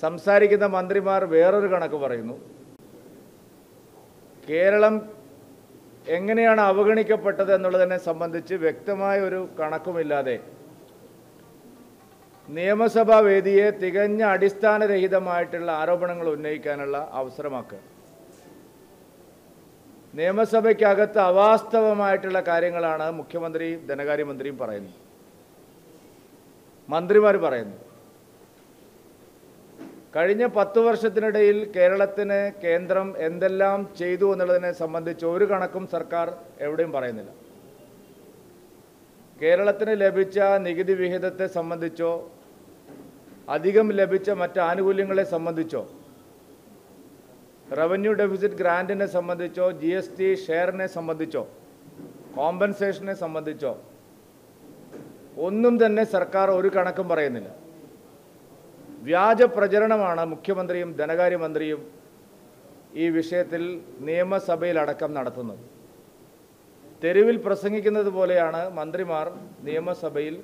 സംസാരിക്കുന്ന മന്ത്രിമാർ വേറൊരു കണക്ക് പറയുന്നു. കേരളം എങ്ങനെയാണ് അവഗണിക്കപ്പെട്ടത് എന്നുള്ളതിനെ സംബന്ധിച്ച് വ്യക്തമായ ഒരു കണക്കുമില്ലാതെ നിയമസഭാ വേദിയെ തികഞ്ഞ അടിസ്ഥാനരഹിതമായിട്ടുള്ള ആരോപണങ്ങൾ ഉന്നയിക്കാനുള്ള അവസരമാക്കുക. നിയമസഭയ്ക്കകത്ത് അവാസ്തവമായിട്ടുള്ള കാര്യങ്ങളാണ് മുഖ്യമന്ത്രി ധനകാര്യമന്ത്രിയും പറയുന്നത്, മന്ത്രിമാർ പറയുന്നു. കഴിഞ്ഞ 10 വർഷത്തിനിടയിൽ കേരളത്തിന് കേന്ദ്രം എന്തെല്ലാം ചെയ്തു എന്നുള്ളതിനെ സംബന്ധിച്ച് ഒരു കണക്കും സർക്കാർ എവിടെയും പറയുന്നില്ല. കേരളത്തിന് ലഭിച്ച നികുതി വിഹിതത്തെ സംബന്ധിച്ചോ അധികം ലഭിച്ച മറ്റ് ആനുകൂല്യങ്ങളെ സംബന്ധിച്ചോ റവന്യൂ ഡെഫിസിറ്റ് ഗ്രാൻറ്റിനെ സംബന്ധിച്ചോ GST ഷെയറിനെ സംബന്ധിച്ചോ കോമ്പൻസേഷനെ സംബന്ധിച്ചോ ഒന്നും തന്നെ സർക്കാർ ഒരു കണക്കും പറയുന്നില്ല. വ്യാജ പ്രചരണമാണ് മുഖ്യമന്ത്രിയും ധനകാര്യമന്ത്രിയും ഈ വിഷയത്തിൽ നിയമസഭയിലടക്കം നടത്തുന്നത്. തെരുവിൽ പ്രസംഗിക്കുന്നത് പോലെയാണ് മന്ത്രിമാർ നിയമസഭയിൽ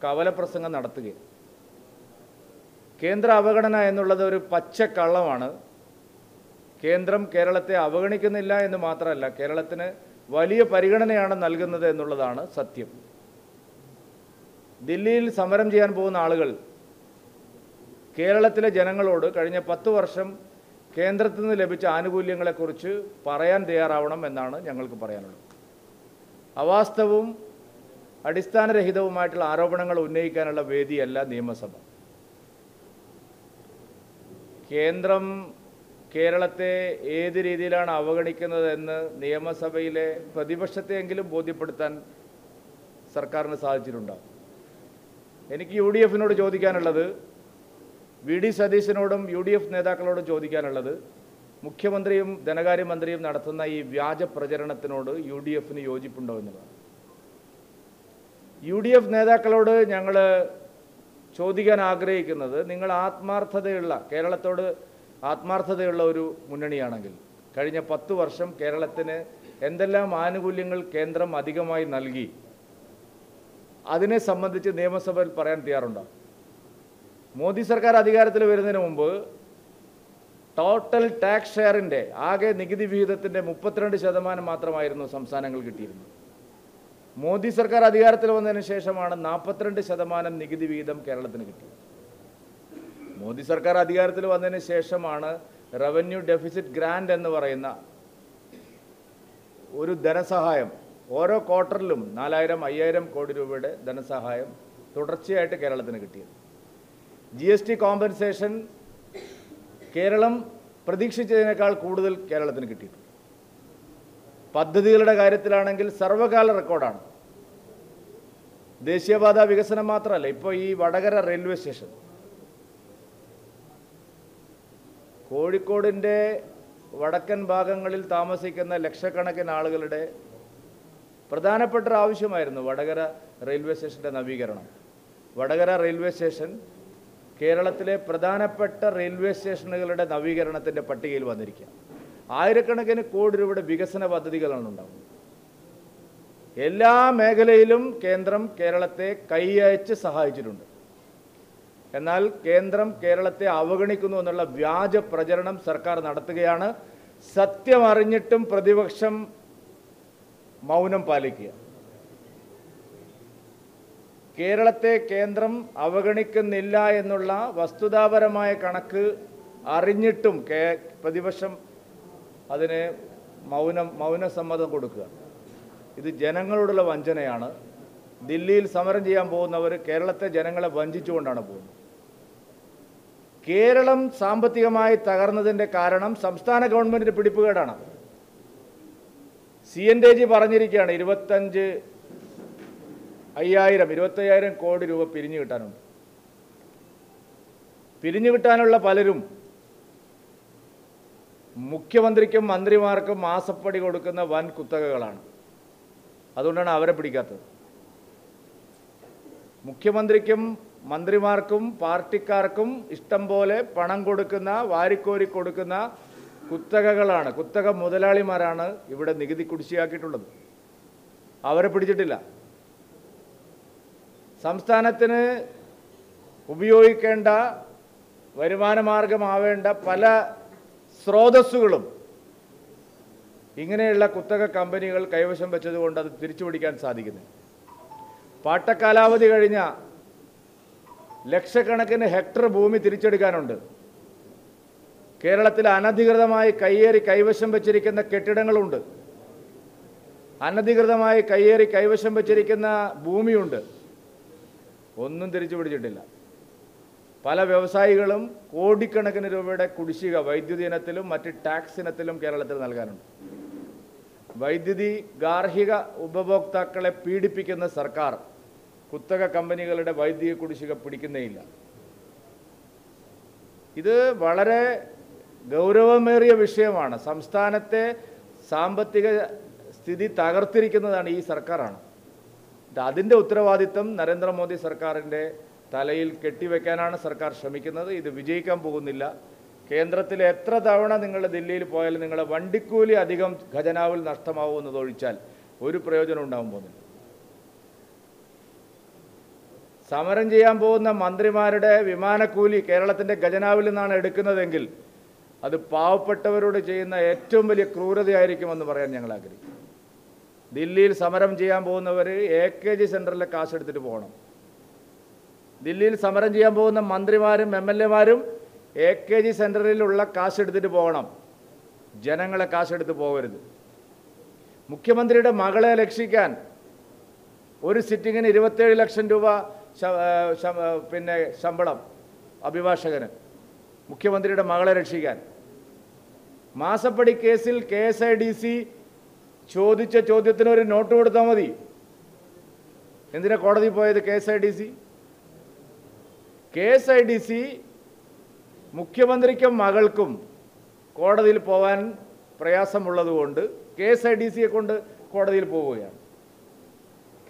കവലപ്രസംഗം നടത്തുകയും. കേന്ദ്ര അവഗണന എന്നുള്ളത് ഒരു പച്ചക്കള്ളമാണ്. കേന്ദ്രം കേരളത്തെ അവഗണിക്കുന്നില്ല എന്ന് മാത്രമല്ല, കേരളത്തിന് വലിയ പരിഗണനയാണ് നൽകുന്നത് എന്നുള്ളതാണ് സത്യം. ദില്ലിയിൽ സമരം ചെയ്യാൻ പോകുന്ന ആളുകൾ കേരളത്തിലെ ജനങ്ങളോട് കഴിഞ്ഞ 10 വർഷം കേന്ദ്രത്തിൽ നിന്ന് ലഭിച്ച ആനുകൂല്യങ്ങളെക്കുറിച്ച് പറയാൻ തയ്യാറാവണം എന്നാണ് ഞങ്ങൾക്ക് പറയാനുള്ളത്. അവാസ്തവവും അടിസ്ഥാനരഹിതവുമായിട്ടുള്ള ആരോപണങ്ങൾ ഉന്നയിക്കാനുള്ള വേദിയല്ല നിയമസഭ. കേന്ദ്രം കേരളത്തെ ഏത് രീതിയിലാണ് അവഗണിക്കുന്നതെന്ന് നിയമസഭയിലെ പ്രതിപക്ഷത്തെയെങ്കിലും ബോധ്യപ്പെടുത്താൻ സർക്കാരിന് സാധിച്ചിട്ടുണ്ടാകും. എനിക്ക് UDF-നോട് ചോദിക്കാനുള്ളത്, VD സതീശനോടും UDF നേതാക്കളോടും ചോദിക്കാനുള്ളത്, മുഖ്യമന്ത്രിയും ധനകാര്യമന്ത്രിയും നടത്തുന്ന ഈ വ്യാജ പ്രചരണത്തിനോട് UDF-ന് യോജിപ്പുണ്ടോ എന്നുള്ളതാണ്. UDF നേതാക്കളോട് ഞങ്ങൾ ചോദിക്കാൻ ആഗ്രഹിക്കുന്നത്, നിങ്ങൾ കേരളത്തോട് ആത്മാർത്ഥതയുള്ള ഒരു മുന്നണിയാണെങ്കിൽ കഴിഞ്ഞ 10 വർഷം കേരളത്തിന് എന്തെല്ലാം ആനുകൂല്യങ്ങൾ കേന്ദ്രം അധികമായി നൽകി അതിനെ സംബന്ധിച്ച് നിയമസഭയിൽ പറയാൻ തയ്യാറുണ്ടോ? മോദി സർക്കാർ അധികാരത്തിൽ വരുന്നതിന് മുമ്പ് ടോട്ടൽ ടാക്സ് ഷെയറിൻ്റെ ആകെ നികുതി വിഹിതത്തിൻ്റെ 32% മാത്രമായിരുന്നു സംസ്ഥാനങ്ങൾ കിട്ടിയിരുന്നത്. മോദി സർക്കാർ അധികാരത്തിൽ വന്നതിന് ശേഷമാണ് 42% നികുതി വിഹിതം കേരളത്തിന് കിട്ടിയത്. മോദി സർക്കാർ അധികാരത്തിൽ വന്നതിന് ശേഷമാണ് റവന്യൂ ഡെഫിസിറ്റ് ഗ്രാൻറ്റ് എന്ന് പറയുന്ന ഒരു ധനസഹായം ഓരോ ക്വാർട്ടറിലും 4000-5000 കോടി രൂപയുടെ ധനസഹായം തുടർച്ചയായിട്ട് കേരളത്തിന് കിട്ടിയത്. GST കോമ്പൻസേഷൻ കേരളം പ്രതീക്ഷിച്ചതിനേക്കാൾ കൂടുതൽ കേരളത്തിന് കിട്ടിയിട്ടുണ്ട്. പദ്ധതികളുടെ കാര്യത്തിലാണെങ്കിൽ സർവകാല റെക്കോർഡാണ്. ദേശീയപാത വികസനം മാത്രമല്ല, ഇപ്പോൾ ഈ വടകര റെയിൽവേ സ്റ്റേഷൻ, കോഴിക്കോടിൻ്റെ വടക്കൻ ഭാഗങ്ങളിൽ താമസിക്കുന്ന ലക്ഷക്കണക്കിന് ആളുകളുടെ പ്രധാനപ്പെട്ട ഒരു ആവശ്യമായിരുന്നു വടകര റെയിൽവേ സ്റ്റേഷൻ്റെ നവീകരണം. വടകര റെയിൽവേ സ്റ്റേഷൻ കേരളത്തിലെ പ്രധാനപ്പെട്ട റെയിൽവേ സ്റ്റേഷനുകളുടെ നവീകരണത്തിൻ്റെ പട്ടികയിൽ വന്നിരിക്കുക. ആയിരക്കണക്കിന് കോടി രൂപയുടെ വികസന പദ്ധതികളാണ് ഉണ്ടാകുന്നത്. എല്ലാ മേഖലയിലും കേന്ദ്രം കേരളത്തെ കൈയയച്ച് സഹായിച്ചിട്ടുണ്ട്. എന്നാൽ കേന്ദ്രം കേരളത്തെ അവഗണിക്കുന്നു എന്നുള്ള വ്യാജ പ്രചരണം സർക്കാർ നടത്തുകയാണ്. സത്യം അറിഞ്ഞിട്ടും പ്രതിപക്ഷം മൗനം പാലിക്കുക. കേരളത്തെ കേന്ദ്രം അവഗണിക്കുന്നില്ല എന്നുള്ള വസ്തുതാപരമായ കണക്ക് അറിഞ്ഞിട്ടും പ്രതിപക്ഷം അതിന് മൗനസമ്മതം കൊടുക്കുക. ഇത് ജനങ്ങളോടുള്ള വഞ്ചനയാണ്. ദില്ലിയിൽ സമരം ചെയ്യാൻ പോകുന്നവർ കേരളത്തെ ജനങ്ങളെ വഞ്ചിച്ചുകൊണ്ടാണ് പോകുന്നത്. കേരളം സാമ്പത്തികമായി തകർന്നതിൻ്റെ കാരണം സംസ്ഥാന ഗവൺമെൻറ്റിൻ്റെ പിടിപ്പുകേടാണ്. CNTG പറഞ്ഞിരിക്കുകയാണ് 25,000 കോടി രൂപ പിരിഞ്ഞു കിട്ടാനുണ്ട്. പിരിഞ്ഞു കിട്ടാനുള്ള പലരും മുഖ്യമന്ത്രിക്കും മന്ത്രിമാർക്കും മാസപ്പടി കൊടുക്കുന്ന വൻ കുത്തകകളാണ്. അതുകൊണ്ടാണ് അവരെ പിടിക്കാത്തത്. മുഖ്യമന്ത്രിക്കും മന്ത്രിമാർക്കും പാർട്ടിക്കാർക്കും ഇഷ്ടം പോലെ പണം കൊടുക്കുന്ന, വാരിക്കോരി കൊടുക്കുന്ന കുത്തകകളാണ്, കുത്തക മുതലാളിമാരാണ് ഇവിടെ നികുതി കുടിശ്ശികയാക്കിയിട്ടുള്ളത്. അവരെ പിടിച്ചിട്ടില്ല. സംസ്ഥാനത്തിന് ഉപയോഗിക്കേണ്ട വരുമാനമാർഗമാവേണ്ട പല സ്രോതസ്സുകളും ഇങ്ങനെയുള്ള കുത്തക കമ്പനികൾ കൈവശം വെച്ചതുകൊണ്ട് അത് തിരിച്ചുപിടിക്കാൻ സാധിക്കുന്നില്ല. പാട്ടക്കാലാവധി കഴിഞ്ഞ ലക്ഷക്കണക്കിന് ഹെക്ടർ ഭൂമി തിരിച്ചെടുക്കാനുണ്ട്. കേരളത്തിൽ അനധികൃതമായി കൈവശം വെച്ചിരിക്കുന്ന കെട്ടിടങ്ങളുണ്ട്, അനധികൃതമായി കൈവശം വെച്ചിരിക്കുന്ന ഭൂമിയുണ്ട്. ഒന്നും തിരിച്ചു പിടിച്ചിട്ടില്ല. പല വ്യവസായികളും കോടിക്കണക്കിന് രൂപയുടെ കുടിശ്ശിക വൈദ്യുതി ഇനത്തിലും മറ്റ് ടാക്സ് ഇനത്തിലും കേരളത്തിൽ നൽകാനുണ്ട്. വൈദ്യുതി ഗാർഹിക ഉപഭോക്താക്കളെ പീഡിപ്പിക്കുന്ന സർക്കാർ കുത്തക കമ്പനികളുടെ വൈദ്യുതി കുടിശ്ശിക പിടിക്കുന്നേയില്ല. ഇത് വളരെ ഗൗരവമേറിയ വിഷയമാണ്. സംസ്ഥാനത്തെ സാമ്പത്തിക സ്ഥിതി തകർത്തിരിക്കുന്നതാണ് ഈ സർക്കാരാണ്. അതിൻ്റെ ഉത്തരവാദിത്തം നരേന്ദ്രമോദി സർക്കാരിൻ്റെ തലയിൽ കെട്ടിവെക്കാനാണ് സർക്കാർ ശ്രമിക്കുന്നത്. ഇത് വിജയിക്കാൻ പോകുന്നില്ല. കേന്ദ്രത്തിൽ എത്ര തവണ നിങ്ങൾ ദില്ലിയിൽ പോയാലും നിങ്ങളെ വണ്ടിക്കൂലി അധികം ഖജനാവിൽ നഷ്ടമാവുമെന്നതൊഴിച്ചാൽ ഒരു പ്രയോജനം ഉണ്ടാകാൻ പോകുന്നില്ല. സമരം ചെയ്യാൻ പോകുന്ന മന്ത്രിമാരുടെ വിമാനക്കൂലി കേരളത്തിൻ്റെ ഖജനാവിൽ നിന്നാണ് എടുക്കുന്നതെങ്കിൽ അത് പാവപ്പെട്ടവരോട് ചെയ്യുന്ന ഏറ്റവും വലിയ ക്രൂരതയായിരിക്കുമെന്ന് പറയാൻ ഞങ്ങൾ ആഗ്രഹിക്കുന്നു. ദില്ലിയിൽ സമരം ചെയ്യാൻ പോകുന്നവർ AKG സെൻറ്ററിലെ കാശ് എടുത്തിട്ട് പോകണം. ദില്ലിയിൽ സമരം ചെയ്യാൻ പോകുന്ന മന്ത്രിമാരും MLA-മാരും AKG സെൻറ്ററിലുള്ള കാശ് എടുത്തിട്ട് പോകണം. ജനങ്ങളെ കാശെടുത്ത് പോകരുത്. മുഖ്യമന്ത്രിയുടെ മകളെ രക്ഷിക്കാൻ ഒരു സിറ്റിങ്ങിന് 27 ലക്ഷം രൂപ ശമ്പളം അഭിഭാഷകന്, മുഖ്യമന്ത്രിയുടെ മകളെ രക്ഷിക്കാൻ. മാസപ്പടി കേസിൽ KSIDC ചോദിച്ച ചോദ്യത്തിന് ഒരു നോട്ട് കൊടുത്താൽ മതി. എന്തിനാ കോടതി പോയത് KSIDC മുഖ്യമന്ത്രിക്കും മകൾക്കും കോടതിയിൽ പോകാൻ പ്രയാസമുള്ളതുകൊണ്ട് KSIDCയെ കൊണ്ട് കോടതിയിൽ പോവുകയാണ്.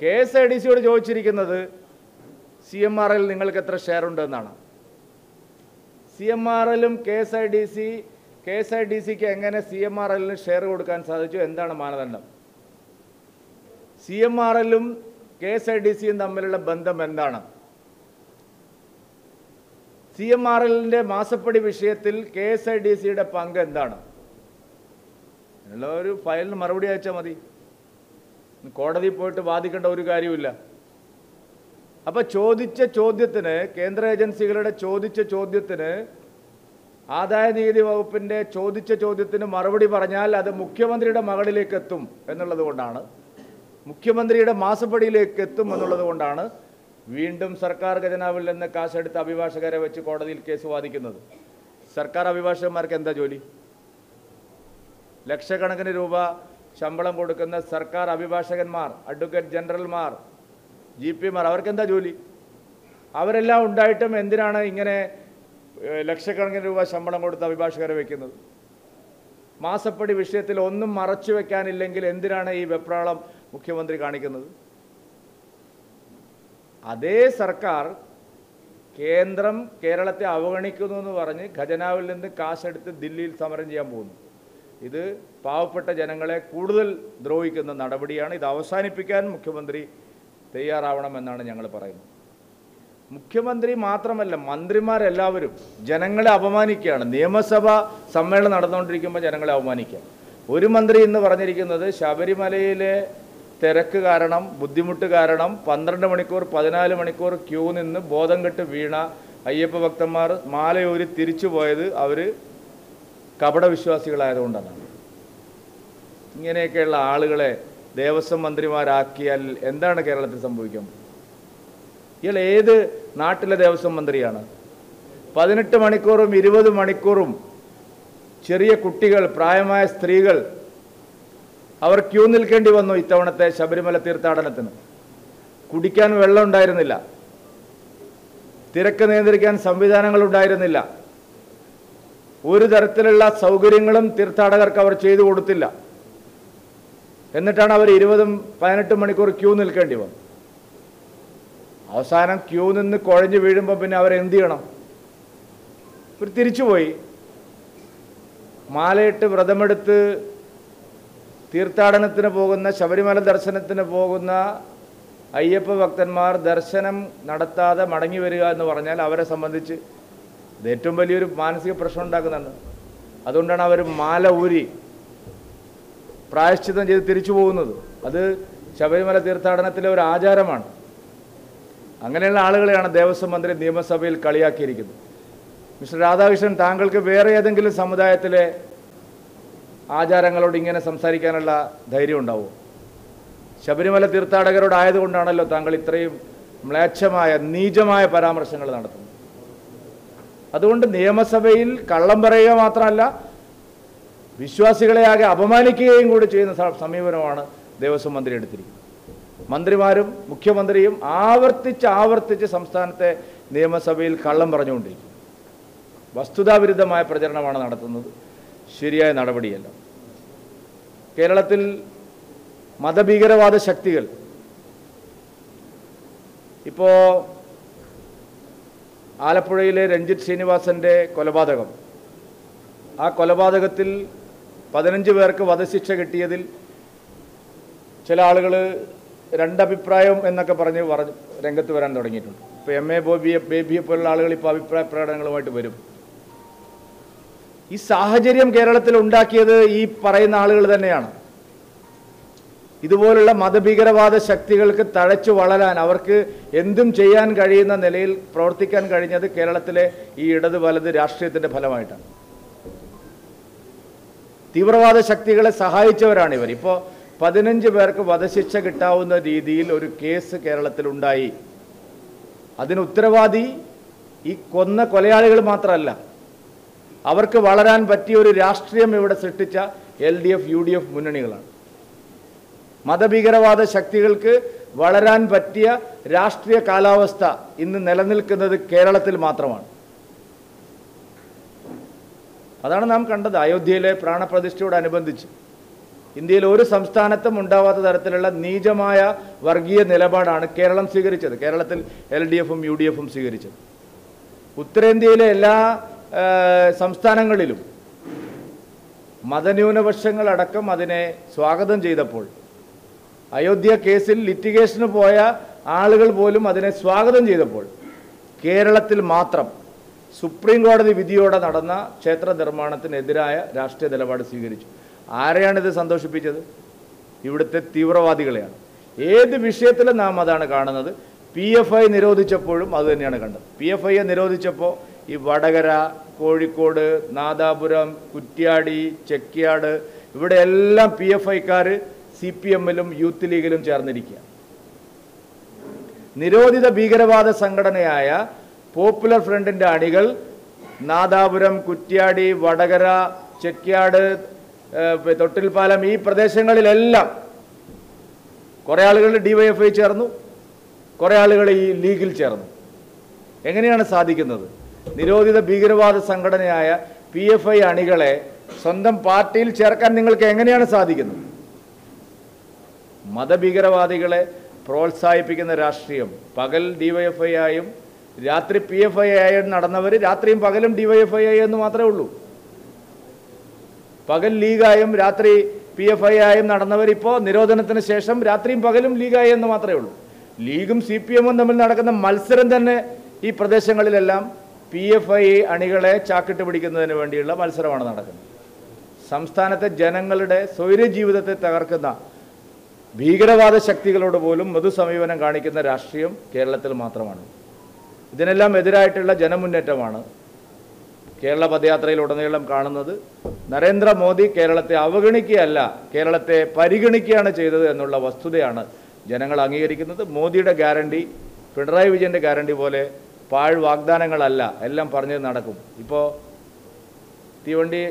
KSIDCയോട് ചോദിച്ചിരിക്കുന്നത് CMRL നിങ്ങൾക്ക് എത്ര ഷെയർ ഉണ്ടെന്നാണ്. CMRLും KSIDCക്ക് എങ്ങനെ CMRLന് ഷെയർ കൊടുക്കാൻ സാധിച്ചു? എന്താണ് മാനദണ്ഡം? CMRLും KSIDCയും തമ്മിലുള്ള ബന്ധം എന്താണ്? CMRLൻ്റെ മാസപ്പടി വിഷയത്തിൽ KSIDCയുടെ പങ്ക് എന്താണ്? എന്നുള്ള ഒരു ഫയലിന് മറുപടി അയച്ചാൽ മതി. കോടതിയിൽ പോയിട്ട് വാദിക്കേണ്ട ഒരു കാര്യമില്ല. അപ്പോൾ ചോദിച്ച ചോദ്യത്തിന്, കേന്ദ്ര ഏജൻസികളുടെ ചോദിച്ച ചോദ്യത്തിന്, ആദായ നികുതി വകുപ്പിൻ്റെ ചോദിച്ച ചോദ്യത്തിന് മറുപടി പറഞ്ഞാൽ അത് മുഖ്യമന്ത്രിയുടെ മകളിലേക്ക് എത്തും എന്നുള്ളത് കൊണ്ടാണ്, മുഖ്യമന്ത്രിയുടെ മാസപ്പടിയിലേക്ക് എത്തും എന്നുള്ളത് കൊണ്ടാണ് വീണ്ടും സർക്കാർ ഖജനാവിൽ നിന്ന് കാശെടുത്ത് അഭിഭാഷകരെ വെച്ച് കോടതിയിൽ കേസ് വാദിക്കുന്നത്. സർക്കാർ അഭിഭാഷകന്മാർക്ക് എന്താ ജോലി? ലക്ഷക്കണക്കിന് രൂപ ശമ്പളം കൊടുക്കുന്ന സർക്കാർ അഭിഭാഷകന്മാർ, അഡ്വക്കേറ്റ് ജനറൽമാർ, GPമാർ, അവർക്കെന്താ ജോലി? അവരെല്ലാം ഉണ്ടായിട്ടും എന്തിനാണ് ഇങ്ങനെ ലക്ഷക്കണക്കിന് രൂപ ശമ്പളം കൊടുത്ത് അഭിഭാഷകരെ വയ്ക്കുന്നത്? മാസപ്പടി വിഷയത്തിൽ ഒന്നും മറച്ചു വെക്കാനില്ലെങ്കിൽ എന്തിനാണ് ഈ വെപ്രാളം മുഖ്യമന്ത്രി കാണിക്കുന്നത്? അതേ സർക്കാർ കേന്ദ്രം കേരളത്തെ അവഗണിക്കുന്നു എന്ന് പറഞ്ഞ് ഖജനാവിൽ നിന്ന് കാശെടുത്ത് ദില്ലിയിൽ സമരം ചെയ്യാൻ പോകുന്നു. ഇത് പാവപ്പെട്ട ജനങ്ങളെ കൂടുതൽ ദ്രോഹിക്കുന്ന നടപടിയാണ്. ഇത് അവസാനിപ്പിക്കാൻ മുഖ്യമന്ത്രി തയ്യാറാവണമെന്നാണ് ഞങ്ങൾ പറയുന്നത്. മുഖ്യമന്ത്രി മാത്രമല്ല, മന്ത്രിമാരെല്ലാവരും ജനങ്ങളെ അപമാനിക്കുകയാണ്. നിയമസഭ സമ്മേളനം നടന്നുകൊണ്ടിരിക്കുമ്പോൾ ജനങ്ങളെ അപമാനിക്കുക. ഒരു മന്ത്രി ഇന്ന് പറഞ്ഞിരിക്കുന്നത് ശബരിമലയിലെ തിരക്ക് കാരണം, ബുദ്ധിമുട്ട് കാരണം 12 മണിക്കൂർ 14 മണിക്കൂർ ക്യൂ നിന്ന് ബോധം കെട്ട് വീണ അയ്യപ്പ ഭക്തന്മാർ മാലയൂരി തിരിച്ചു പോയത് അവർ കപടവിശ്വാസികളായതുകൊണ്ടാണ്. ഇങ്ങനെയൊക്കെയുള്ള ആളുകളെ ദേവസ്വം മന്ത്രിമാരാക്കിയാൽ എന്താണ് കേരളത്തിൽ സംഭവിക്കാൻ? ഇയാൾ ഏത് നാട്ടിലെ ദേവസ്വം മന്ത്രിയാണ്? 18 മണിക്കൂറും 20 മണിക്കൂറും ചെറിയ കുട്ടികൾ, പ്രായമായ സ്ത്രീകൾ അവർ ക്യൂ നിൽക്കേണ്ടി വന്നു ഇത്തവണത്തെ ശബരിമല തീർത്ഥാടനത്തിന്. കുടിക്കാൻ വെള്ളം ഉണ്ടായിരുന്നില്ല, തിരക്ക് നിയന്ത്രിക്കാൻ സംവിധാനങ്ങൾ ഉണ്ടായിരുന്നില്ല, ഒരു തരത്തിലുള്ള സൗകര്യങ്ങളും തീർത്ഥാടകർക്ക് അവർ ചെയ്തു കൊടുത്തില്ല. എന്നിട്ടാണ് അവർ 20-18 മണിക്കൂർ ക്യൂ നിൽക്കേണ്ടി വന്നത്. അവസാനം ക്യൂ നിന്ന് കുഴഞ്ഞു വീഴുമ്പോൾ പിന്നെ അവരെന്ത് ചെയ്യണം? ഇവർ തിരിച്ചുപോയി. മാലയിട്ട് വ്രതമെടുത്ത് തീർത്ഥാടനത്തിന് പോകുന്ന, ശബരിമല ദർശനത്തിന് പോകുന്ന അയ്യപ്പ ഭക്തന്മാർ ദർശനം നടത്താതെ മടങ്ങി വരിക എന്ന് പറഞ്ഞാൽ അവരെ സംബന്ധിച്ച് അത് ഏറ്റവും വലിയൊരു മാനസിക പ്രശ്നം ഉണ്ടാക്കുന്നുണ്ട്. അതുകൊണ്ടാണ് അവർ മാല ഊരി പ്രായശ്ചിത്തം ചെയ്ത് തിരിച്ചു പോകുന്നത്. അത് ശബരിമല തീർത്ഥാടനത്തിലെ ഒരു ആചാരമാണ്. അങ്ങനെയുള്ള ആളുകളെയാണ് ദേവസ്വം മന്ത്രി നിയമസഭയിൽ കളിയാക്കിയിരിക്കുന്നത്. മിസ്റ്റർ രാധാകൃഷ്ണൻ, താങ്കൾക്ക് വേറെ ഏതെങ്കിലും സമുദായത്തിലെ ആചാരങ്ങളോട് ഇങ്ങനെ സംസാരിക്കാനുള്ള ധൈര്യം ഉണ്ടാവുമോ? ശബരിമല തീർത്ഥാടകരോടായതുകൊണ്ടാണല്ലോ താങ്കൾ ഇത്രയും മ്ലേച്ഛമായ നീചമായ പരാമർശങ്ങൾ നടത്തുന്നത്. അതുകൊണ്ട് നിയമസഭയിൽ കള്ളം പറയുക മാത്രമല്ല, വിശ്വാസികളെ ആകെ അപമാനിക്കുകയും കൂടി ചെയ്യുന്ന സമീപനമാണ് ദേവസ്വം മന്ത്രി എടുത്തിരിക്കുന്നത്. മന്ത്രിമാരും മുഖ്യമന്ത്രിയും ആവർത്തിച്ച് സംസ്ഥാനത്തെ നിയമസഭയിൽ കള്ളം പറഞ്ഞുകൊണ്ടിരിക്കും. വസ്തുതാവിരുദ്ധമായ പ്രചരണമാണ് നടത്തുന്നത്. ശരിയായ നടപടിയല്ല. കേരളത്തിൽ മതഭീകരവാദ ശക്തികൾ ഇപ്പോൾ ആലപ്പുഴയിലെ രഞ്ജിത്ത് ശ്രീനിവാസൻ്റെ കൊലപാതകം, ആ കൊലപാതകത്തിൽ 15 പേർക്ക് വധശിക്ഷ കിട്ടിയതിൽ ചില ആളുകൾ രണ്ടഭിപ്രായം എന്നൊക്കെ പറഞ്ഞ് രംഗത്ത് വരാൻ തുടങ്ങിയിട്ടുണ്ട്. ഇപ്പോൾ MA ബേബിയെ പോലുള്ള ആളുകൾ ഇപ്പോൾ അഭിപ്രായ പ്രകടനങ്ങളുമായിട്ട് വരും. ഈ സാഹചര്യം കേരളത്തിൽ ഉണ്ടാക്കിയത് ഈ പറയുന്ന ആളുകൾ തന്നെയാണ്. ഇതുപോലുള്ള മതഭീകരവാദ ശക്തികൾക്ക് തഴച്ചു വളരാൻ, അവർക്ക് എന്തും ചെയ്യാൻ കഴിയുന്ന നിലയിൽ പ്രവർത്തിക്കാൻ കഴിഞ്ഞത് കേരളത്തിലെ ഈ ഇടത് വലത് രാഷ്ട്രീയത്തിൻ്റെ ഫലമായിട്ടാണ്. തീവ്രവാദ ശക്തികളെ സഹായിച്ചവരാണിവർ. ഇപ്പോൾ 15 പേർക്ക് വധശിക്ഷ കിട്ടാവുന്ന രീതിയിൽ ഒരു കേസ് കേരളത്തിലുണ്ടായി. അതിന് ഉത്തരവാദി ഈ കൊന്ന കൊലയാളികൾ മാത്രമല്ല, അവർക്ക് വളരാൻ പറ്റിയ ഒരു രാഷ്ട്രീയം ഇവിടെ സൃഷ്ടിച്ച LDF UDF മുന്നണികളാണ്. മതഭീകരവാദ ശക്തികൾക്ക് വളരാൻ പറ്റിയ രാഷ്ട്രീയ കാലാവസ്ഥ ഇന്ന് നിലനിൽക്കുന്നത് കേരളത്തിൽ മാത്രമാണ്. അതാണ് നാം കണ്ടത്. അയോധ്യയിലെ പ്രാണപ്രതിഷ്ഠയോടനുബന്ധിച്ച് ഇന്ത്യയിൽ ഒരു സംസ്ഥാനത്തും ഉണ്ടാവാത്ത തരത്തിലുള്ള നീചമായ വർഗീയ നിലപാടാണ് കേരളം സ്വീകരിച്ചത്. കേരളത്തിൽ LDFും UDFും സ്വീകരിച്ചത്. ഉത്തരേന്ത്യയിലെ എല്ലാ സംസ്ഥാനങ്ങളിലും മതന്യൂനപക്ഷങ്ങളടക്കം അതിനെ സ്വാഗതം ചെയ്തപ്പോൾ, അയോധ്യ കേസിൽ ലിറ്റിഗേഷന് പോയ ആളുകൾ പോലും അതിനെ സ്വാഗതം ചെയ്തപ്പോൾ, കേരളത്തിൽ മാത്രം സുപ്രീം കോടതി വിധിയോടെ നടന്ന ക്ഷേത്ര നിർമ്മാണത്തിനെതിരായ രാഷ്ട്രീയ നിലപാട് സ്വീകരിച്ചു. ആരെയാണിത് സന്തോഷിപ്പിച്ചത്? ഇവിടുത്തെ തീവ്രവാദികളെയാണ്. ഏത് വിഷയത്തിലും നാം അതാണ് കാണുന്നത്. PFI നിരോധിച്ചപ്പോഴും അതുതന്നെയാണ് കണ്ടത്. PFIയെ നിരോധിച്ചപ്പോൾ ഈ വടകര, കോഴിക്കോട്, നാദാപുരം, കുറ്റ്യാടി, ചെക്കിയാട് ഇവിടെയെല്ലാം PFIക്കാർ CPMലും യൂത്ത് ലീഗിലും ചേർന്നിരിക്കുക. നിരോധിത ഭീകരവാദ സംഘടനയായ പോപ്പുലർ ഫ്രണ്ടിൻ്റെ അണികൾ നാദാപുരം, കുറ്റ്യാടി, വടകര, ചെക്കിയാട്, തൊട്ടിൽപ്പാലം ഈ പ്രദേശങ്ങളിലെല്ലാം കുറേ ആളുകൾ DYFI ചേർന്നു, കുറേ ആളുകൾ ഈ ലീഗിൽ ചേർന്നു. എങ്ങനെയാണ് സാധിക്കുന്നത്? നിരോധിത ഭീകരവാദ സംഘടനയായ PFI അണികളെ സ്വന്തം പാർട്ടിയിൽ ചേർക്കാൻ നിങ്ങൾക്ക് എങ്ങനെയാണ് സാധിക്കുന്നത്? മതഭീകരവാദികളെ പ്രോത്സാഹിപ്പിക്കുന്ന രാഷ്ട്രീയം. പകൽ DYFI ആയും രാത്രി PFI ആയും നടന്നവർ രാത്രിയും പകലും DYFI ആയി എന്ന് മാത്രമേ ഉള്ളൂ. പകൽ ലീഗായും രാത്രി PFI ആയും നടന്നവർ ഇപ്പോൾ നിരോധനത്തിന് ശേഷം രാത്രിയും പകലും ലീഗായി എന്ന് മാത്രമേ ഉള്ളൂ. ലീഗും CPMും തമ്മിൽ നടക്കുന്ന മത്സരം തന്നെ ഈ പ്രദേശങ്ങളിലെല്ലാം PFI അണികളെ ചാക്കിട്ട് പിടിക്കുന്നതിന് വേണ്ടിയുള്ള മത്സരമാണ് നടക്കുന്നത്. സംസ്ഥാനത്തെ ജനങ്ങളുടെ സ്വൈര്യ ജീവിതത്തെ തകർക്കുന്ന ഭീകരവാദ ശക്തികളോട് പോലും മൃദു സമീപനം കാണിക്കുന്ന രാഷ്ട്രീയം കേരളത്തിൽ മാത്രമാണ്. ഇതിനെല്ലാം എതിരായിട്ടുള്ള ജനമുന്നേറ്റമാണ് കേരള പദയാത്രയിലുടനീളം കാണുന്നത്. നരേന്ദ്രമോദി കേരളത്തെ അവഗണിക്കുകയല്ല, കേരളത്തെ പരിഗണിക്കുകയാണ് ചെയ്തത് എന്നുള്ള വസ്തുതയാണ് ജനങ്ങൾ അംഗീകരിക്കുന്നത്. മോദിയുടെ ഗ്യാരണ്ടി പിണറായി വിജയൻ്റെ ഗ്യാരണ്ടി പോലെ പാഴ് വാഗ്ദാനങ്ങളല്ല, എല്ലാം പറഞ്ഞ് നടക്കും. ഇപ്പോൾ തീവണ്ടി,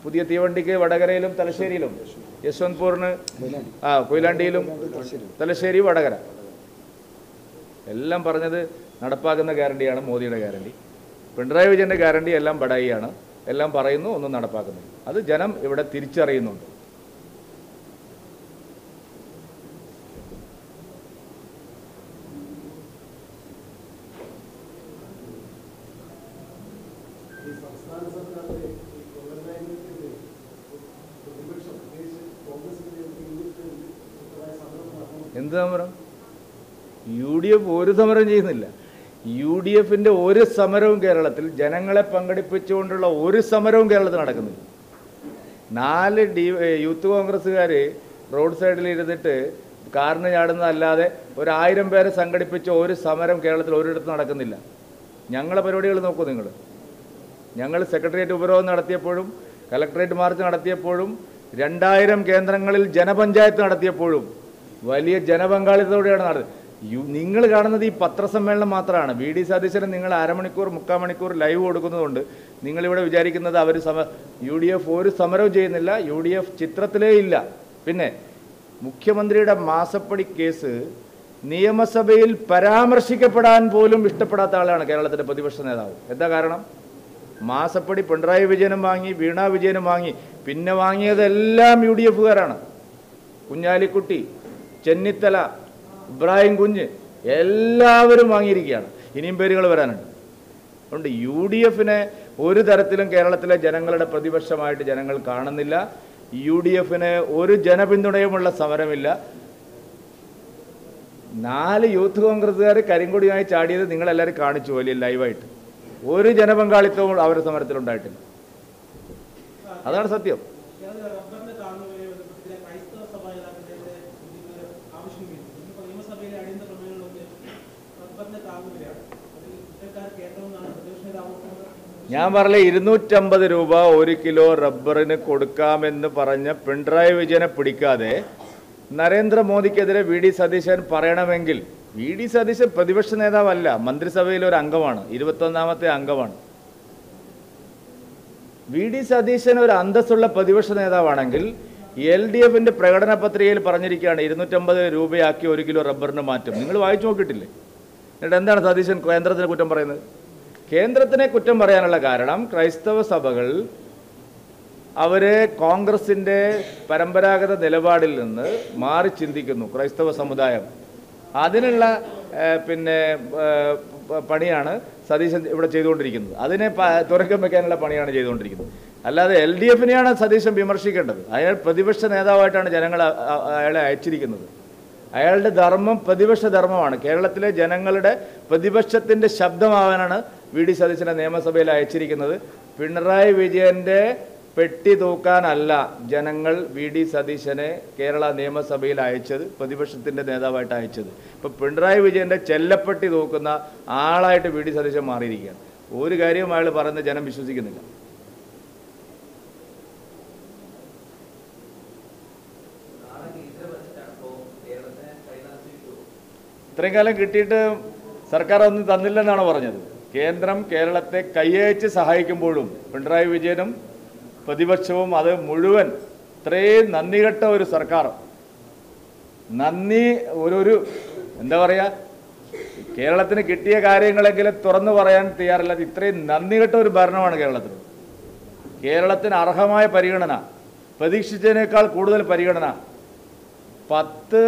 പുതിയ തീവണ്ടിക്ക് വടകരയിലും തലശ്ശേരിയിലും, യശ്വന്ത്പൂറിന് കൊയിലാണ്ടിയിലും തലശ്ശേരി, വടകര എല്ലാം പറഞ്ഞത് നടപ്പാക്കുന്ന ഗ്യാരണ്ടിയാണ് മോദിയുടെ ഗ്യാരണ്ടി. പിണറായി വിജയൻ്റെ ഗ്യാരണ്ടി എല്ലാം ബഡായിയാണ്, എല്ലാം പറയുന്നു, ഒന്നും നടപ്പാക്കുന്നു. അത് ജനം ഇവിടെ തിരിച്ചറിയുന്നുണ്ട്. എന്ത് സമരം? UDF ഒരു സമരം ചെയ്യുന്നില്ല. UDFിൻ്റെ ഒരു സമരവും കേരളത്തിൽ, ജനങ്ങളെ പങ്കെടുപ്പിച്ചുകൊണ്ടുള്ള ഒരു സമരവും കേരളത്തിൽ നടക്കുന്നില്ല. 4 യൂത്ത് കോൺഗ്രസ്സുകാർ റോഡ് സൈഡിൽ ഇരുന്നിട്ട് കാറിന് ചാടുന്നതല്ലാതെ 1000 പേരെ സംഘടിപ്പിച്ച ഒരു സമരം കേരളത്തിൽ ഒരിടത്തും നടക്കുന്നില്ല. ഞങ്ങളെ പരിപാടികൾ നോക്കൂ നിങ്ങൾ. ഞങ്ങൾ സെക്രട്ടേറിയറ്റ് ഉപരോധം നടത്തിയപ്പോഴും കലക്ട്രേറ്റ് മാർച്ച് നടത്തിയപ്പോഴും 2000 കേന്ദ്രങ്ങളിൽ ജനപഞ്ചായത്ത് നടത്തിയപ്പോഴും വലിയ ജനപങ്കാളിത്തത്തോടെയാണ് നടന്നത്. നിങ്ങൾ കാണുന്നത് ഈ പത്രസമ്മേളനം മാത്രമാണ്. VD സതീശന് നിങ്ങൾ അരമണിക്കൂർ 3/4 മണിക്കൂർ ലൈവ് കൊടുക്കുന്നതുകൊണ്ട് നിങ്ങളിവിടെ വിചാരിക്കുന്നത് അവർ UDF ഒരു സമരവും ചെയ്യുന്നില്ല, UDF ചിത്രത്തിലേ ഇല്ല. പിന്നെ മുഖ്യമന്ത്രിയുടെ മാസപ്പടി കേസ് നിയമസഭയിൽ പരാമർശിക്കപ്പെടാൻ പോലും ഇഷ്ടപ്പെടാത്ത ആളാണ് കേരളത്തിൻ്റെ പ്രതിപക്ഷ നേതാവ്. എന്താ കാരണം? മാസപ്പടി പിണറായി വിജയനും വാങ്ങി, വീണ വിജയനും വാങ്ങി, പിന്നെ വാങ്ങിയതെല്ലാം UDFകാരാണ്. കുഞ്ഞാലിക്കുട്ടി, ചെന്നിത്തല, ഇബ്രാഹിം കുഞ്ഞ് എല്ലാവരും വാങ്ങിയിരിക്കുകയാണ്. ഇനിയും പേരുകൾ വരാനുണ്ട്. അതുകൊണ്ട് UDFിനെ ഒരു തരത്തിലും കേരളത്തിലെ ജനങ്ങളുടെ പ്രതിപക്ഷമായിട്ട് ജനങ്ങൾ കാണുന്നില്ല. UDFിന് ഒരു ജനപിന്തുണയുമുള്ള സമരമില്ല. 4 യൂത്ത് കോൺഗ്രസ്സുകാർ കരിങ്കൊടിയായി ചാടിയത് നിങ്ങളെല്ലാവരും കാണിച്ചു വലിയ ലൈവായിട്ട്. ഒരു ജനപങ്കാളിത്തവും അവരുടെ സമരത്തിലുണ്ടായിട്ടില്ല. അതാണ് സത്യം. ഞാൻ പറഞ്ഞ 250 രൂപ 1 കിലോ റബ്ബറിന് കൊടുക്കാമെന്ന് പറഞ്ഞ പിണറായി വിജയനെ പിടിക്കാതെ നരേന്ദ്രമോദിക്കെതിരെ VD സതീശൻ പറയണമെങ്കിൽ, VD സതീശൻ പ്രതിപക്ഷ നേതാവല്ല, മന്ത്രിസഭയിലെ ഒരു അംഗമാണ്, 21ാമത്തെ അംഗമാണ്. VD സതീശൻ ഒരു അന്തസ്സുള്ള പ്രതിപക്ഷ നേതാവാണെങ്കിൽ LDFിൻ്റെ പ്രകടന പത്രികയിൽ പറഞ്ഞിരിക്കുകയാണ് 250 രൂപയാക്കി 1 കിലോ റബ്ബറിന് മാറ്റും. നിങ്ങൾ വായിച്ചു നോക്കിയിട്ടില്ലേ? എന്നിട്ട് എന്താണ് സതീശൻ കേന്ദ്രത്തിനെ കുറ്റം പറയുന്നത്? കേന്ദ്രത്തിനെ കുറ്റം പറയാനുള്ള കാരണം ക്രൈസ്തവ സഭകൾ അവരെ കോൺഗ്രസിൻ്റെ പരമ്പരാഗത നിലപാടിൽ നിന്ന് മാറി ചിന്തിക്കുന്നു. ക്രൈസ്തവ സമുദായം അതിനുള്ള പണിയാണ് സതീശൻ ഇവിടെ ചെയ്തുകൊണ്ടിരിക്കുന്നത്. അതിനെ തുറക്കം വയ്ക്കാനുള്ള പണിയാണ് ചെയ്തുകൊണ്ടിരിക്കുന്നത്. അല്ലാതെ LDFിനെയാണ് സതീശൻ വിമർശിക്കേണ്ടത്. അയാൾ പ്രതിപക്ഷ നേതാവായിട്ടാണ് ജനങ്ങൾ അയാളെ അയച്ചിരിക്കുന്നത്. അയാളുടെ ധർമ്മം പ്രതിപക്ഷ ധർമ്മമാണ്. കേരളത്തിലെ ജനങ്ങളുടെ പ്രതിപക്ഷത്തിൻ്റെ ശബ്ദമാവാനാണ് VD സതീശനെ നിയമസഭയിൽ അയച്ചിരിക്കുന്നത്. പിണറായി വിജയൻ്റെ പെട്ടി തൂക്കാനല്ല ജനങ്ങൾ VD സതീശനെ കേരള നിയമസഭയിൽ അയച്ചത്, പ്രതിപക്ഷത്തിൻ്റെ നേതാവായിട്ട് അയച്ചത്. ഇപ്പോൾ പിണറായി വിജയൻ്റെ ചെല്ലപ്പെട്ടി തൂക്കുന്ന ആളായിട്ട് VD സതീശൻ മാറിയിരിക്കുകയാണ്. ഒരു കാര്യവും അയാൾ പറയുന്നത് ജനം വിശ്വസിക്കുന്നില്ല. ഇത്രയും കാലം കിട്ടിയിട്ട് സർക്കാർ ഒന്നും തന്നില്ലെന്നാണ് പറഞ്ഞത്. കേന്ദ്രം കേരളത്തെ കൈയച്ച് സഹായിക്കുമ്പോഴും പിണറായി വിജയനും പ്രതിപക്ഷവും അത് മുഴുവൻ ഇത്രയും നന്ദികെട്ട ഒരു സർക്കാർ, ഒരു എന്താ പറയുക, കേരളത്തിന് കിട്ടിയ കാര്യങ്ങളെങ്കിലും തുറന്നു പറയാൻ തയ്യാറില്ലാതെ ഇത്രയും നന്ദികെട്ട ഒരു ഭരണമാണ് കേരളത്തിൽ. കേരളത്തിന് അർഹമായ പരിഗണന, പ്രതീക്ഷിച്ചതിനേക്കാൾ കൂടുതൽ പരിഗണന. 10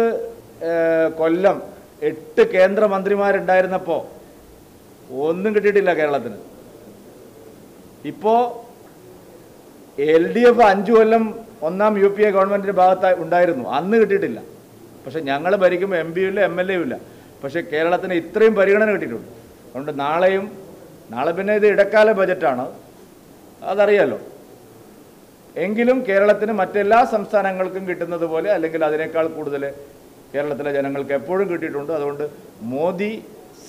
കൊല്ലം 8 കേന്ദ്രമന്ത്രിമാരുണ്ടായിരുന്നപ്പോൾ ഒന്നും കിട്ടിയിട്ടില്ല കേരളത്തിന്. ഇപ്പോൾ LDF 5 കൊല്ലം 1ാം UPA ഗവൺമെൻറ്റിൻ്റെ ഭാഗത്ത് ഉണ്ടായിരുന്നു, അന്ന് കിട്ടിയിട്ടില്ല. പക്ഷേ ഞങ്ങൾ ഭരിക്കുമ്പോൾ MP ഇല്ല, MLA ഇല്ല. പക്ഷേ കേരളത്തിന് ഇത്രയും പരിഗണന കിട്ടിയിട്ടുണ്ട്. അതുകൊണ്ട് നാളെ പിന്നെ ഇത് ഇടക്കാല ബജറ്റാണ്, അതറിയാലോ. എങ്കിലും കേരളത്തിന് മറ്റെല്ലാ സംസ്ഥാനങ്ങൾക്കും കിട്ടുന്നത് പോലെ അല്ലെങ്കിൽ അതിനേക്കാൾ കൂടുതൽ കേരളത്തിലെ ജനങ്ങൾക്ക് എപ്പോഴും കിട്ടിയിട്ടുണ്ട്. അതുകൊണ്ട് മോദി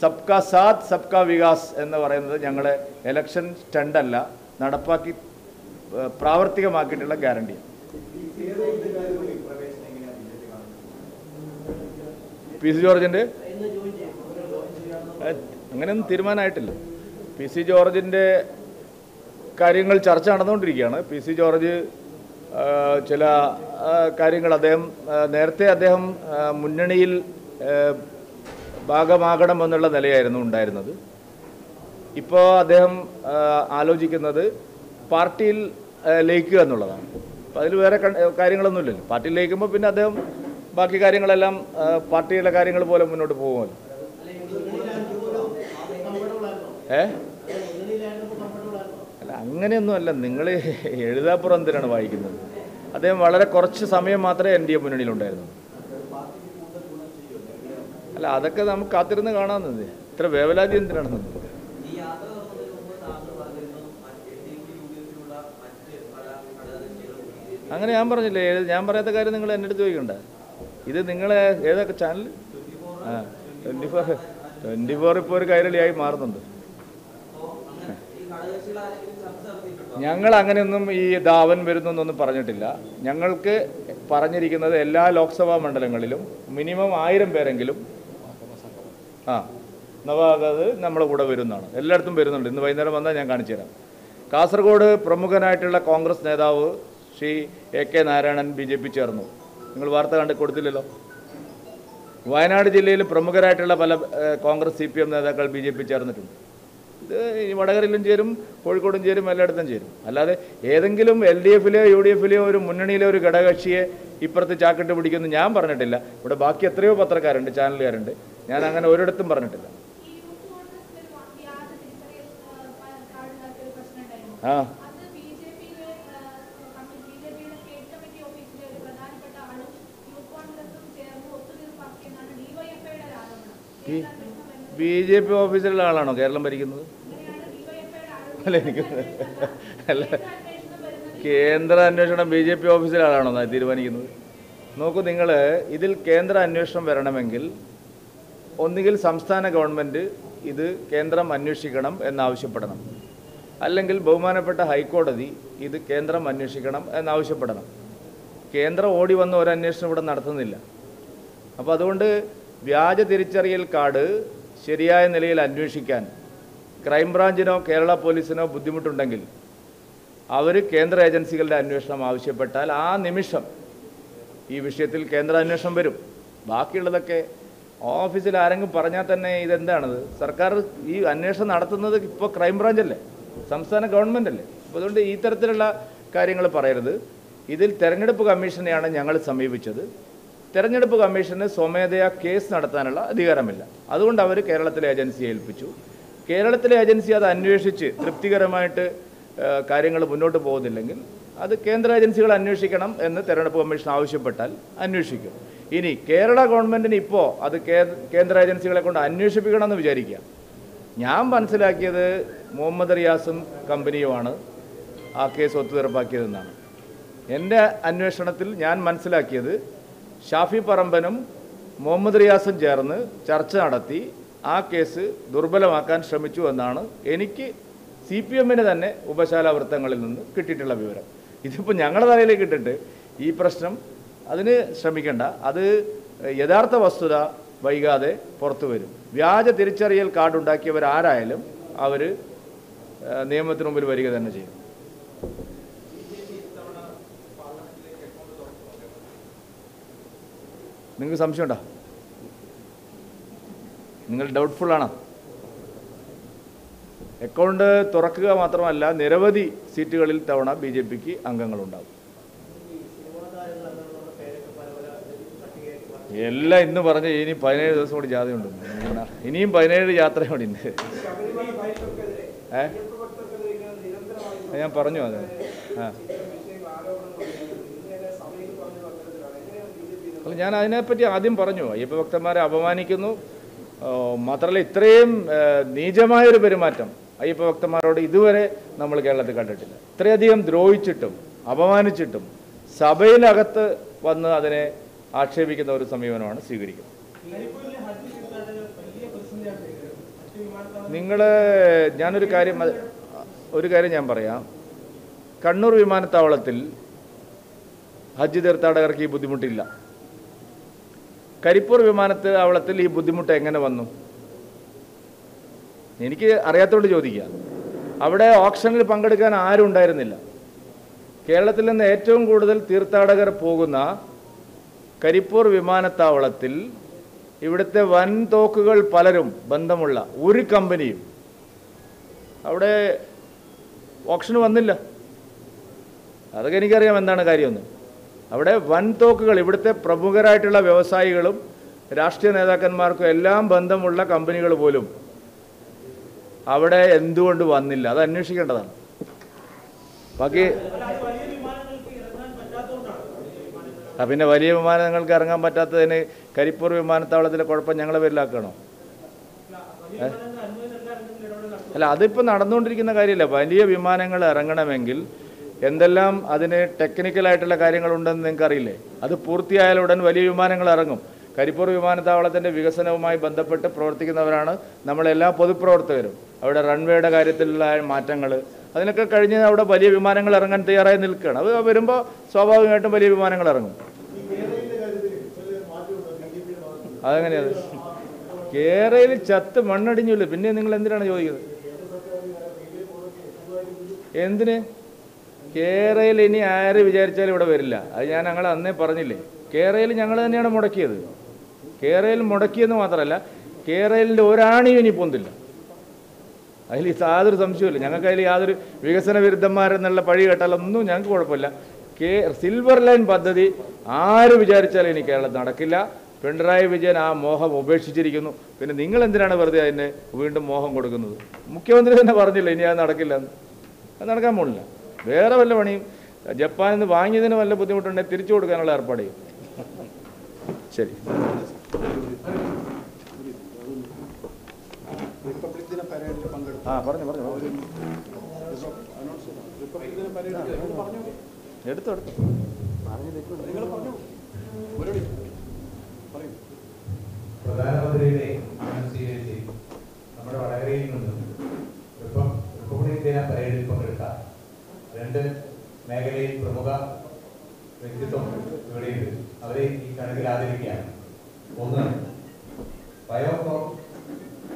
സബ്കാ സാത്ത് സബ്കാ വികാസ് എന്ന് പറയുന്നത് ഞങ്ങളെ ഇലക്ഷൻ സ്റ്റണ്ടല്ല, നടപ്പാക്കി പ്രാവർത്തികമാക്കിയിട്ടുള്ള ഗ്യാരണ്ടിയാണ്. PC ജോർജിൻ്റെ അങ്ങനെയൊന്നും തീരുമാനമായിട്ടില്ല. PC ജോർജിൻ്റെ കാര്യങ്ങൾ ചർച്ച നടന്നുകൊണ്ടിരിക്കുകയാണ്. PC ജോർജ് ചില കാര്യങ്ങൾ നേരത്തെ അദ്ദേഹം മുന്നണിയിൽ ഭാഗമാകണമെന്നുള്ള നിലയായിരുന്നു ഉണ്ടായിരുന്നത്. ഇപ്പോൾ അദ്ദേഹം ആലോചിക്കുന്നത് പാർട്ടിയിൽ ലയിക്കുക എന്നുള്ളതാണ്. അപ്പോൾ അതിൽ വേറെ കാര്യങ്ങളൊന്നുമില്ലല്ലോ. പാർട്ടിയിൽ ലയിക്കുമ്പോൾ പിന്നെ അദ്ദേഹം ബാക്കി കാര്യങ്ങളെല്ലാം പാർട്ടിയിലെ കാര്യങ്ങൾ പോലെ മുന്നോട്ട് പോകുമല്ലോ. അല്ല, അങ്ങനെയൊന്നുമല്ല. നിങ്ങൾ എഴുതാപ്പുറം എന്തിനാണ് വായിക്കുന്നത്? അദ്ദേഹം വളരെ കുറച്ച് സമയം മാത്രമേ NDA മുന്നണിയിലുണ്ടായിരുന്നു. അല്ല, അതൊക്കെ നമുക്ക് കാത്തിരുന്ന് കാണാമെന്നത്. ഇത്ര ഇത്ര വേവലാതി എന്തിനാണെന്ന് അങ്ങനെ ഞാൻ പറഞ്ഞില്ലേ, ഞാൻ പറയാത്ത കാര്യം നിങ്ങൾ എൻ്റെ അടുത്ത് ചോദിക്കണ്ട. ഇത് നിങ്ങളെ ഏതൊക്കെ ചാനൽ 24 ഇപ്പോൾ ഒരു കൈരളിയായി മാറുന്നുണ്ട്. ഞങ്ങൾ അങ്ങനെയൊന്നും ഈ ധാവൻ വരുന്നൊന്നും പറഞ്ഞിട്ടില്ല. ഞങ്ങൾക്ക് പറഞ്ഞിരിക്കുന്നത് എല്ലാ ലോക്സഭാ മണ്ഡലങ്ങളിലും മിനിമം 1000 പേരെങ്കിലും നവാഗത് നമ്മുടെ കൂടെ വരുന്നതാണ്. എല്ലായിടത്തും വരുന്നുണ്ട്. ഇന്ന് വൈകുന്നേരം വന്നാൽ ഞാൻ കാണിച്ചു തരാം. കാസർഗോഡ് പ്രമുഖനായിട്ടുള്ള കോൺഗ്രസ് നേതാവ് ശ്രീ AK നാരായണൻ BJP ചേർന്നു. നിങ്ങൾ വാർത്ത കൊടുത്തില്ലല്ലോ. വയനാട് ജില്ലയിൽ പ്രമുഖരായിട്ടുള്ള പല കോൺഗ്രസ് CPM നേതാക്കൾ BJP ചേർന്നിട്ടുണ്ട്. ഇത് വടകരയിലും ചേരും, കോഴിക്കോടും ചേരും, എല്ലായിടത്തും ചേരും. അല്ലാതെ ഏതെങ്കിലും LDFിലെയോ UDFിലെയോ ഒരു മുന്നണിയിലെ ഒരു ഘടകകക്ഷിയെ ഇപ്പുറത്ത് ചാക്കിട്ട് പിടിക്കുമെന്ന് ഞാൻ പറഞ്ഞിട്ടില്ല. ഇവിടെ ബാക്കി എത്രയോ പത്രക്കാരുണ്ട്, ചാനലുകാരുണ്ട്. ഞാൻ അങ്ങനെ ഒരിടത്തും പറഞ്ഞിട്ടില്ല. BJP ഓഫീസിലുള്ള ആളാണോ കേരളം ഭരിക്കുന്നത്? അല്ല, എനിക്ക് അല്ല, കേന്ദ്ര അന്വേഷണം BJP ഓഫീസിലെ ആളാണോ തീരുമാനിക്കുന്നത്? നോക്കൂ, നിങ്ങൾ ഇതിൽ കേന്ദ്ര അന്വേഷണം വരണമെങ്കിൽ ഒന്നുകിൽ സംസ്ഥാന ഗവൺമെൻറ് ഇത് കേന്ദ്രം അന്വേഷിക്കണം എന്നാവശ്യപ്പെടണം, അല്ലെങ്കിൽ ബഹുമാനപ്പെട്ട ഹൈക്കോടതി ഇത് കേന്ദ്രം അന്വേഷിക്കണം എന്നാവശ്യപ്പെടണം. കേന്ദ്രം ഓടി വന്ന ഒരു അന്വേഷണം ഇവിടെ നടത്തുന്നില്ല. അപ്പോൾ അതുകൊണ്ട് വ്യാജ തിരിച്ചറിയൽ കാർഡ് ശരിയായ നിലയിൽ അന്വേഷിക്കാൻ ക്രൈംബ്രാഞ്ചിനോ കേരള പോലീസിനോ ബുദ്ധിമുട്ടുണ്ടെങ്കിൽ അവർ കേന്ദ്ര ഏജൻസികളുടെ അന്വേഷണം ആവശ്യപ്പെട്ടാൽ ആ നിമിഷം ഈ വിഷയത്തിൽ കേന്ദ്ര അന്വേഷണം വരും. ബാക്കിയുള്ളതൊക്കെ ഓഫീസിൽ ആരെങ്കിലും പറഞ്ഞാൽ തന്നെ ഇതെന്താണത്? സർക്കാർ ഈ അന്വേഷണം നടത്തുന്നത് ഇപ്പോൾ ക്രൈംബ്രാഞ്ചല്ലേ, സംസ്ഥാന ഗവൺമെൻറ് അല്ലേ. അപ്പോൾ അതുകൊണ്ട് ഈ തരത്തിലുള്ള കാര്യങ്ങൾ പറയരുത്. ഇതിൽ തെരഞ്ഞെടുപ്പ് കമ്മീഷനെയാണ് ഞങ്ങൾ സമീപിച്ചത്. തെരഞ്ഞെടുപ്പ് കമ്മീഷന് സ്വമേധയാ കേസ് നടത്താനുള്ള അധികാരമില്ല. അതുകൊണ്ട് അവർ കേരളത്തിലെ ഏജൻസിയെ ഏൽപ്പിച്ചു. കേരളത്തിലെ ഏജൻസി അത് അന്വേഷിച്ച് തൃപ്തികരമായിട്ട് കാര്യങ്ങൾ മുന്നോട്ട് പോകുന്നില്ലെങ്കിൽ അത് കേന്ദ്ര ഏജൻസികൾ അന്വേഷിക്കണം എന്ന് തെരഞ്ഞെടുപ്പ് കമ്മീഷൻ ആവശ്യപ്പെട്ടാൽ അന്വേഷിക്കും. ഇനി കേരള ഗവൺമെൻറ്റിന് ഇപ്പോൾ അത് കേന്ദ്ര ഏജൻസികളെ കൊണ്ട് അന്വേഷിപ്പിക്കണമെന്ന് വിചാരിക്കുക. ഞാൻ മനസ്സിലാക്കിയത് മുഹമ്മദ് റിയാസും കമ്പനിയുമാണ് ആ കേസ് ഒത്തുതീർപ്പാക്കിയതെന്നാണ്. എൻ്റെ അന്വേഷണത്തിൽ ഞാൻ മനസ്സിലാക്കിയത് ഷാഫി പറമ്പനും മുഹമ്മദ് റിയാസും ചേർന്ന് ചർച്ച നടത്തി ആ കേസ് ദുർബലമാക്കാൻ ശ്രമിച്ചു എന്നാണ് എനിക്ക് CPMന് തന്നെ ഉപശാല വൃത്തങ്ങളിൽ നിന്ന് കിട്ടിയിട്ടുള്ള വിവരം. ഇതിപ്പോൾ ഞങ്ങളുടെ തലയിലേക്ക് ഇട്ടിട്ട് ഈ പ്രശ്നം അതിന് ശ്രമിക്കേണ്ട. അത് യഥാർത്ഥ വസ്തുത വൈകാതെ പുറത്തു വരും. വ്യാജ തിരിച്ചറിയൽ കാർഡ് ഉണ്ടാക്കിയവരാരായാലും അവർ നിയമത്തിന് മുമ്പിൽ വരിക തന്നെ ചെയ്യും. നിങ്ങൾക്ക് സംശയമുണ്ടോ? നിങ്ങൾ ഡൗട്ട്ഫുള്ളാണോ? അക്കൗണ്ട് തുറക്കുക മാത്രമല്ല നിരവധി സീറ്റുകളിൽ തവണ BJPക്ക് അംഗങ്ങളുണ്ടാകും. എല്ലാം ഇന്ന് പറഞ്ഞ് ഇനി 17 ദിവസം കൂടി ജാഥയുണ്ട്. ഇനിയും 17 യാത്ര കൂടി ഉണ്ട്. ഞാൻ പറഞ്ഞു അത്. അല്ല, ഞാൻ അതിനെപ്പറ്റി ആദ്യം പറഞ്ഞു. അയ്യപ്പ ഭക്തന്മാരെ അപമാനിക്കുന്നു. മാത്രമല്ല, ഇത്രയും നീചമായൊരു പെരുമാറ്റം അയ്യപ്പ ഭക്തന്മാരോട് ഇതുവരെ നമ്മൾ കേരളത്തിൽ കണ്ടിട്ടില്ല. ഇത്രയധികം ദ്രോഹിച്ചിട്ടും അപമാനിച്ചിട്ടും സഭയിലകത്ത് വന്ന് അതിനെ ആക്ഷേപിക്കുന്ന ഒരു സമീപനമാണ് സ്വീകരിക്കുന്നത്. ഞാനൊരു കാര്യം ഞാൻ പറയാം. കണ്ണൂർ വിമാനത്താവളത്തിൽ ഹജ്ജ് തീർത്ഥാടകർക്ക് ഈ ബുദ്ധിമുട്ടില്ല. കരിപ്പൂർ വിമാനത്താവളത്തിൽ ഈ ബുദ്ധിമുട്ട് എങ്ങനെ വന്നു? എനിക്ക് അറിയാത്തതുകൊണ്ട് ചോദിക്കുക. അവിടെ ഓപ്ഷനിൽ പങ്കെടുക്കാൻ ആരും ഉണ്ടായിരുന്നില്ല. കേരളത്തിൽ നിന്ന് ഏറ്റവും കൂടുതൽ തീർത്ഥാടകർ പോകുന്ന കരിപ്പൂർ വിമാനത്താവളത്തിൽ ഇവിടുത്തെ വൻതോക്കുകൾ പലരും ബന്ധമുള്ള ഒരു കമ്പനിയും അവിടെ ഓപ്ഷന് വന്നില്ല. അതൊക്കെ എനിക്കറിയാം എന്താണ് കാര്യമെന്ന്. അവിടെ വൻതോക്കുകൾ ഇവിടുത്തെ പ്രമുഖരായിട്ടുള്ള വ്യവസായികളും രാഷ്ട്രീയ നേതാക്കന്മാർക്കും എല്ലാം ബന്ധമുള്ള കമ്പനികൾ പോലും അവിടെ എന്തുകൊണ്ട് വന്നില്ല? അത് അന്വേഷിക്കേണ്ടതാണ്. ബാക്കി പിന്നെ വലിയ വിമാനങ്ങൾക്ക് ഇറങ്ങാൻ പറ്റാത്തതിന് കരിപ്പൂർ വിമാനത്താവളത്തിലെ കുഴപ്പം ഞങ്ങളെ പേരിലാക്കണോ? അല്ല, അതിപ്പോൾ നടന്നുകൊണ്ടിരിക്കുന്ന കാര്യമില്ല. വലിയ വിമാനങ്ങൾ ഇറങ്ങണമെങ്കിൽ എന്തെല്ലാം അതിന് ടെക്നിക്കലായിട്ടുള്ള കാര്യങ്ങളുണ്ടെന്ന് നിങ്ങൾക്ക് അറിയില്ലേ? അത് പൂർത്തിയായാലുടൻ വലിയ വിമാനങ്ങൾ ഇറങ്ങും. കരിപ്പൂർ വിമാനത്താവളത്തിൻ്റെ വികസനവുമായി ബന്ധപ്പെട്ട് പ്രവർത്തിക്കുന്നവരാണ് നമ്മളെല്ലാ പൊതുപ്രവർത്തകരും. അവിടെ റൺവേയുടെ കാര്യത്തിലുള്ള മാറ്റങ്ങൾ അതിനൊക്കെ കഴിഞ്ഞ് അവിടെ വലിയ വിമാനങ്ങൾ ഇറങ്ങാൻ തയ്യാറായി നിൽക്കുകയാണ്. അത് വരുമ്പോൾ സ്വാഭാവികമായിട്ടും വലിയ വിമാനങ്ങൾ ഇറങ്ങും. അതെങ്ങനെയത്? കേരളയിൽ ചത്ത് മണ്ണടിഞ്ഞില്ല, പിന്നെ നിങ്ങൾ എന്തിനാണ് ചോദിക്കുന്നത്? എന്തിന്? കേരളയിൽ ഇനി ആര് വിചാരിച്ചാലും ഇവിടെ വരില്ല. അത് ഞാൻ ഞങ്ങൾ അന്നേ പറഞ്ഞില്ലേ. കേരളയിൽ ഞങ്ങൾ തന്നെയാണ് മുടക്കിയത്. കേരളയിൽ മുടക്കിയെന്ന് മാത്രമല്ല, കേരളയിലെ ഒരാണിയും ഇനി പൊന്തില്ല. അതിൽ യാതൊരു സംശയമില്ല. ഞങ്ങൾക്ക് അതിൽ യാതൊരു വികസന വിരുദ്ധന്മാരെന്നുള്ള പഴി കേട്ടാലൊന്നും ഞങ്ങൾക്ക് കുഴപ്പമില്ല. സിൽവർ ലൈൻ പദ്ധതി ആര് വിചാരിച്ചാലും ഇനി കേരളത്തിൽ നടക്കില്ല. പിണറായി വിജയൻ ആ മോഹം ഉപേക്ഷിച്ചിരിക്കുന്നു. പിന്നെ നിങ്ങൾ എന്തിനാണ് വെറുതെ അതിന് വീണ്ടും മോഹം കൊടുക്കുന്നത്? മുഖ്യമന്ത്രി തന്നെ പറഞ്ഞില്ല ഇനി അത് നടക്കില്ല എന്ന്. അത് നടക്കാൻ പോണില്ല. വേറെ വല്ല പണിയും ജപ്പാനിൽ നിന്ന് വാങ്ങിയതിന് വല്ല ബുദ്ധിമുട്ടുണ്ടെങ്കിൽ തിരിച്ചു കൊടുക്കാനുള്ള ഏർപ്പാട് ചെയ്യും. ശരി. പറഞ്ഞു എടുത്തു. പ്രധാനമന്ത്രിയുടെ സ്വീകരിച്ച് നമ്മുടെ വടകരയിൽ നിന്നും റിപ്പബ്ലിക് ദിന പരേഡിൽ പങ്കെടുത്ത 2 മേഖലയിൽ പ്രമുഖ വ്യക്തിത്വം ഇവിടെയുണ്ട്. അവരെ ഈ കണക്കിൽ ആദരിക്കുകയാണ്. ഒന്ന്, ബയോകോം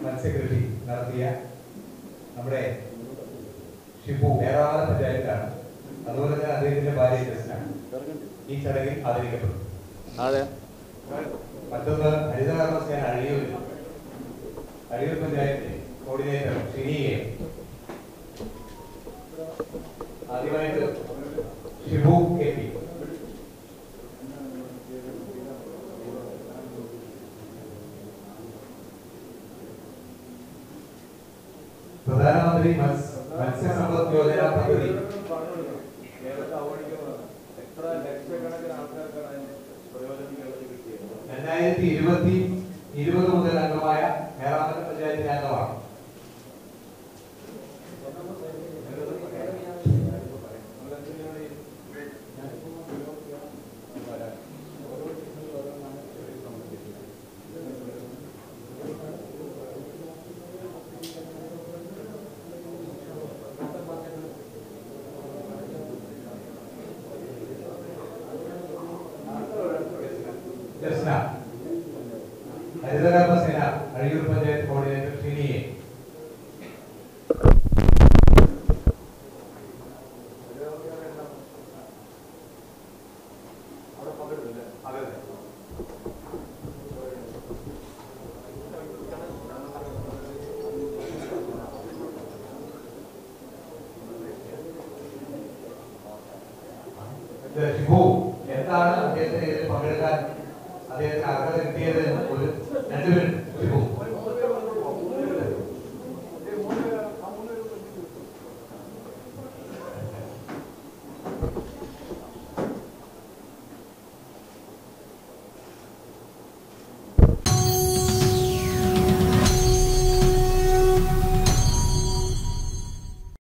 മത്സ്യകൃഷി നടത്തിയ നമ്മുടെ ഷിബു ഏറാമല പഞ്ചായത്താണ്. അതുപോലെ തന്നെ അദ്ദേഹത്തിന്റെ ഭാര്യ ജസ്ന ഈ ചടങ്ങിൽ ആദരിക്കപ്പെടും. അതെ. മറ്റൊന്ന്, ഹരിതകർമ്മസേന അഴിയൂർ പഞ്ചായത്തിലെ കോർഡിനേറ്റർ ഷിനിയെ ആദ്യമായിട്ട് ഷിബു കെ പി. പ്രധാനമന്ത്രി മത്സ്യസമ്പദ് യോജന പദ്ധതി 2020 മുതൽ അംഗമായ ഏറാമല പഞ്ചായത്തിലെ അംഗമാണ്. ജസ്ന, ഹരിതകർമ്മസേന അഴിയൂർ പഞ്ചായത്ത് കോർഡിനേറ്റർ ഷിനിയെ. ഷിബു എന്താണ് അദ്ദേഹത്തിന് ഇതിൽ പങ്കെടുക്കാൻ അദ്ദേഹത്തിന് അർഹത കിട്ടിയത് എന്ന് ഒരു 2 മിനിറ്റ് ഷിബു.